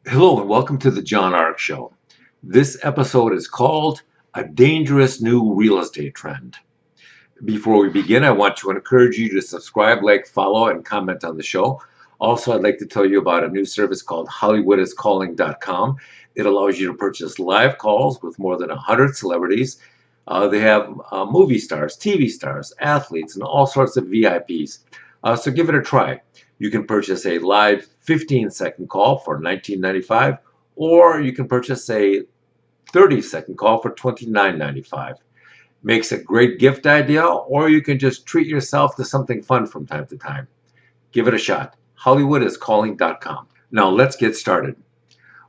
Hello and welcome to the John Ark Show. This episode is called A Dangerous New Real Estate Trend. Before we begin, I want to encourage you to subscribe, like, follow, and comment on the show. Also, I'd like to tell you about a new service called HollywoodIsCalling.com. It allows you to purchase live calls with more than 100 celebrities. They have movie stars, TV stars, athletes, and all sorts of VIPs. So give it a try. You can purchase a live 15-second call for $19.95, or you can purchase a 30-second call for $29.95. Makes a great gift idea, or you can just treat yourself to something fun from time to time. Give it a shot. HollywoodIsCalling.com. Now let's get started.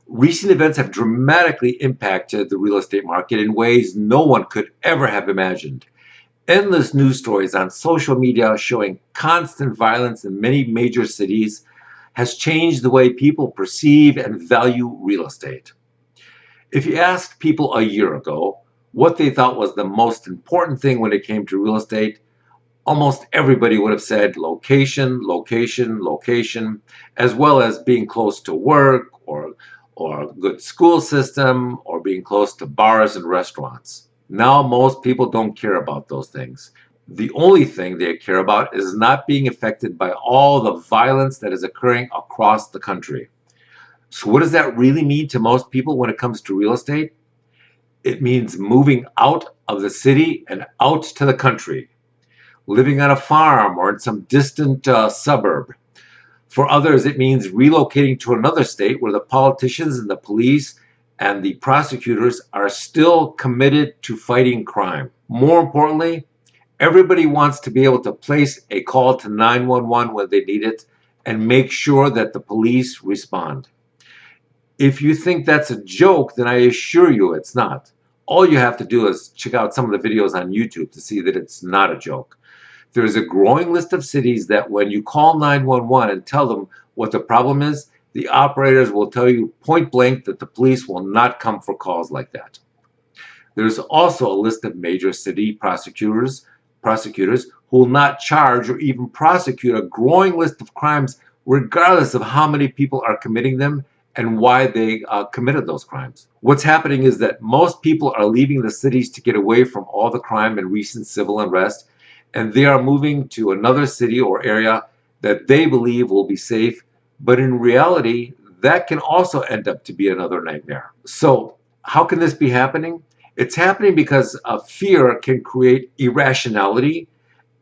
Recent events have dramatically impacted the real estate market in ways no one could ever have imagined. Endless news stories on social media showing constant violence in many major cities has changed the way people perceive and value real estate. If you asked people a year ago what they thought was the most important thing when it came to real estate, almost everybody would have said location, location, location, as well as being close to work or a good school system or being close to bars and restaurants. Now, most people don't care about those things. The only thing they care about is not being affected by all the violence that is occurring across the country. So, what does that really mean to most people when it comes to real estate? It means moving out of the city and out to the country, living on a farm or in some distant suburb. For others, it means relocating to another state where the politicians and the police and the prosecutors are still committed to fighting crime. More importantly, everybody wants to be able to place a call to 911 when they need it and make sure that the police respond. If you think that's a joke, then I assure you it's not. All you have to do is check out some of the videos on YouTube to see that it's not a joke. There is a growing list of cities that when you call 911 and tell them what the problem is, the operators will tell you point blank that the police will not come for calls like that. There's also a list of major city prosecutors who will not charge or even prosecute a growing list of crimes regardless of how many people are committing them and why they committed those crimes. What's happening is that most people are leaving the cities to get away from all the crime and recent civil unrest, and they are moving to another city or area that they believe will be safe, but in reality, that can also end up to be another nightmare. So, how can this be happening? It's happening because fear can create irrationality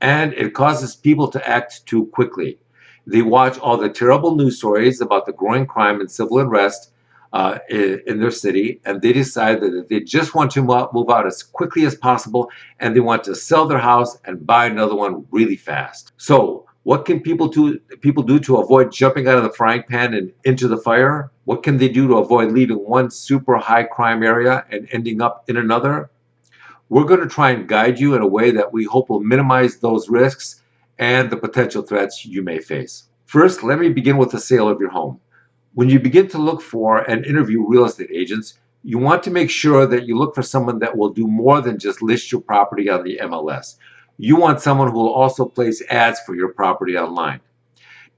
and it causes people to act too quickly. They watch all the terrible news stories about the growing crime and civil unrest in their city, and they decide that they just want to move out as quickly as possible and they want to sell their house and buy another one really fast. So, what can people do to avoid jumping out of the frying pan and into the fire? What can they do to avoid leaving one super high crime area and ending up in another? We're going to try and guide you in a way that we hope will minimize those risks and the potential threats you may face. First, let me begin with the sale of your home. When you begin to look for and interview real estate agents, you want to make sure that you look for someone that will do more than just list your property on the MLS. You want someone who will also place ads for your property online.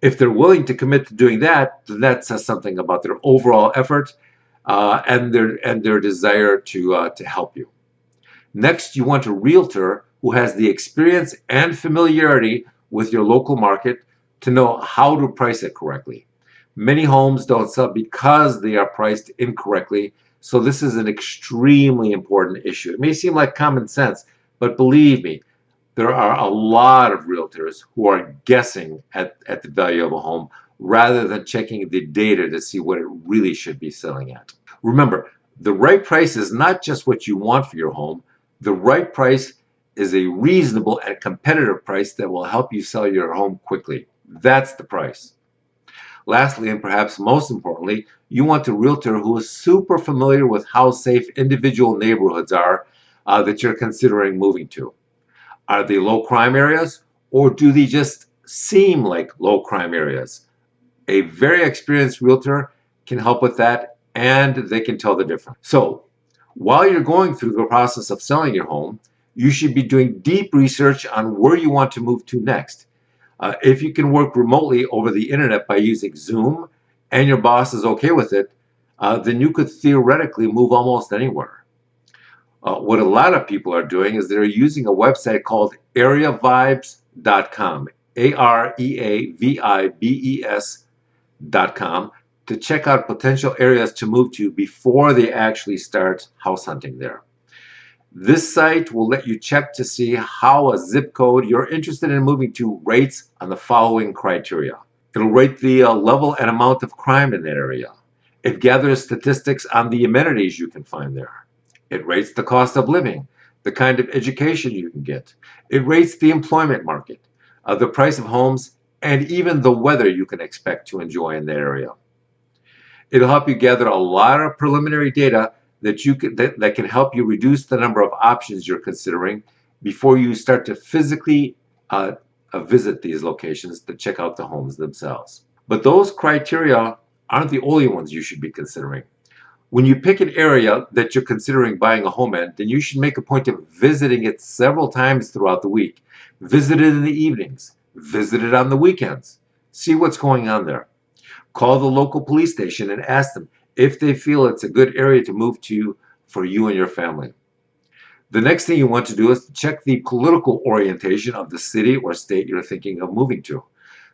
If they're willing to commit to doing that, then that says something about their overall effort and their desire to help you. Next, you want a realtor who has the experience and familiarity with your local market to know how to price it correctly. Many homes don't sell because they are priced incorrectly, so this is an extremely important issue. It may seem like common sense, but believe me, there are a lot of realtors who are guessing at the value of a home rather than checking the data to see what it really should be selling at. Remember, the right price is not just what you want for your home. The right price is a reasonable and competitive price that will help you sell your home quickly. That's the price. Lastly, and perhaps most importantly, you want a realtor who is super familiar with how safe individual neighborhoods are that you're considering moving to. Are they low crime areas, or do they just seem like low crime areas? A very experienced realtor can help with that, and they can tell the difference. So, while you're going through the process of selling your home, you should be doing deep research on where you want to move to next. If you can work remotely over the internet by using Zoom and your boss is okay with it, then you could theoretically move almost anywhere. What a lot of people are doing is they're using a website called areavibes.com, AREAVIBES.com, to check out potential areas to move to before they actually start house hunting there. This site will let you check to see how a zip code you're interested in moving to rates on the following criteria. It'll rate the level and amount of crime in that area. It gathers statistics on the amenities you can find there. It rates the cost of living, the kind of education you can get. It rates the employment market, the price of homes, and even the weather you can expect to enjoy in that area. It'll help you gather a lot of preliminary data that can help you reduce the number of options you're considering before you start to physically visit these locations to check out the homes themselves. But those criteria aren't the only ones you should be considering. When you pick an area that you're considering buying a home in, then you should make a point of visiting it several times throughout the week. Visit it in the evenings. Visit it on the weekends. See what's going on there. Call the local police station and ask them if they feel it's a good area to move to for you and your family. The next thing you want to do is to check the political orientation of the city or state you're thinking of moving to.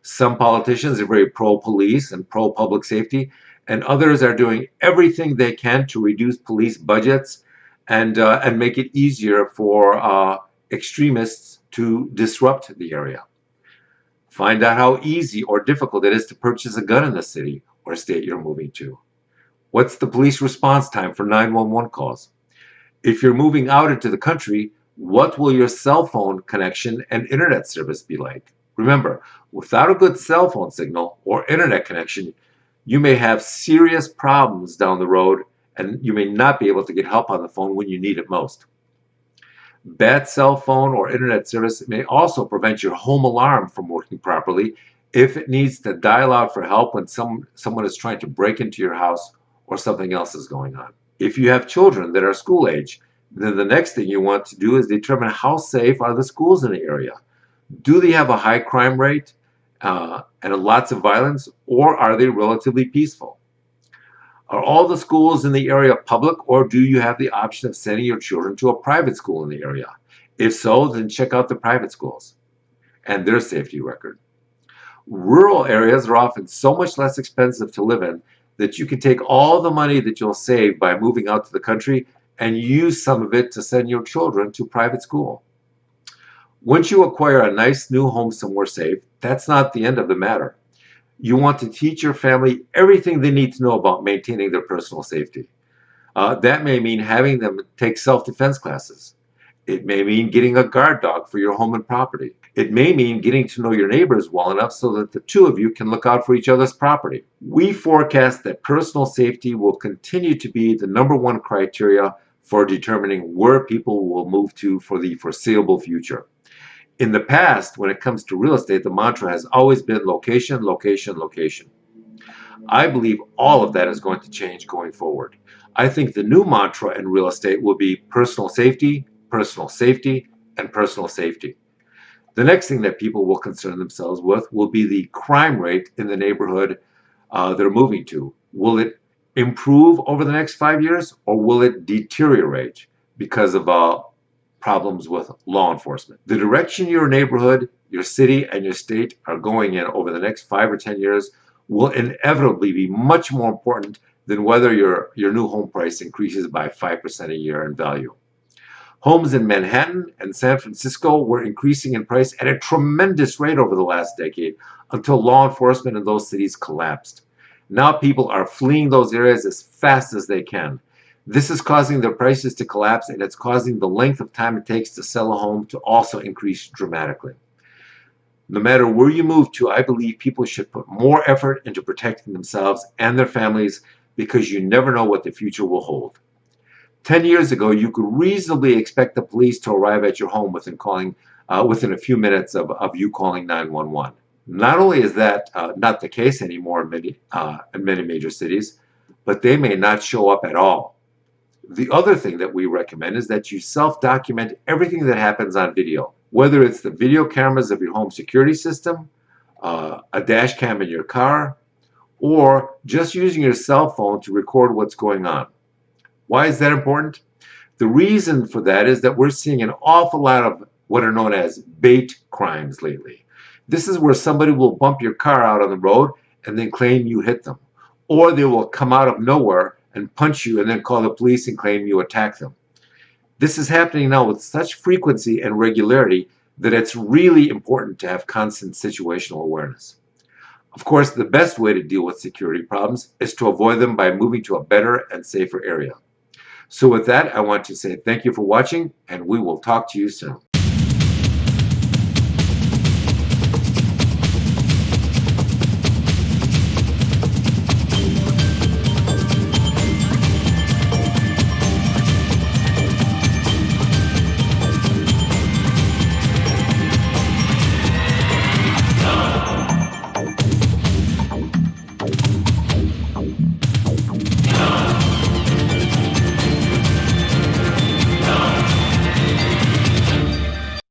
Some politicians are very pro-police and pro-public safety, and others are doing everything they can to reduce police budgets and make it easier for extremists to disrupt the area. Find out how easy or difficult it is to purchase a gun in the city or state you're moving to. What's the police response time for 911 calls? If you're moving out into the country, what will your cell phone connection and internet service be like? Remember, without a good cell phone signal or internet connection, you may have serious problems down the road, and you may not be able to get help on the phone when you need it most. Bad cell phone or internet service may also prevent your home alarm from working properly if it needs to dial out for help when someone is trying to break into your house or something else is going on. If you have children that are school age, then the next thing you want to do is determine how safe are the schools in the area. Do they have a high crime rate and lots of violence, or are they relatively peaceful? Are all the schools in the area public, or do you have the option of sending your children to a private school in the area? If so, then check out the private schools and their safety record. Rural areas are often so much less expensive to live in that you can take all the money that you'll save by moving out to the country and use some of it to send your children to private school. Once you acquire a nice new home somewhere safe, that's not the end of the matter. You want to teach your family everything they need to know about maintaining their personal safety. That may mean having them take self-defense classes. It may mean getting a guard dog for your home and property. It may mean getting to know your neighbors well enough so that the two of you can look out for each other's property. We forecast that personal safety will continue to be the #1 criteria for determining where people will move to for the foreseeable future. In the past, when it comes to real estate, the mantra has always been location, location, location. I believe all of that is going to change going forward. I think the new mantra in real estate will be personal safety, personal safety, and personal safety. The next thing that people will concern themselves with will be the crime rate in the neighborhood they're moving to. Will it improve over the next 5 years, or will it deteriorate because of problems with law enforcement? The direction your neighborhood, your city, and your state are going in over the next 5 or 10 years will inevitably be much more important than whether your new home price increases by 5% a year in value. Homes in Manhattan and San Francisco were increasing in price at a tremendous rate over the last decade until law enforcement in those cities collapsed. Now people are fleeing those areas as fast as they can. This is causing their prices to collapse, and it's causing the length of time it takes to sell a home to also increase dramatically. No matter where you move to, I believe people should put more effort into protecting themselves and their families, because you never know what the future will hold. 10 years ago, you could reasonably expect the police to arrive at your home within a few minutes of you calling 911. Not only is that not the case anymore in many major cities, but they may not show up at all. The other thing that we recommend is that you self-document everything that happens on video, whether it's the video cameras of your home security system, a dash cam in your car, or just using your cell phone to record what's going on. Why is that important? The reason for that is that we're seeing an awful lot of what are known as bait crimes lately. This is where somebody will bump your car out on the road and then claim you hit them. Or they will come out of nowhere and punch you and then call the police and claim you attacked them. This is happening now with such frequency and regularity that it's really important to have constant situational awareness. Of course, the best way to deal with security problems is to avoid them by moving to a better and safer area. So with that, I want to say thank you for watching, and we will talk to you soon.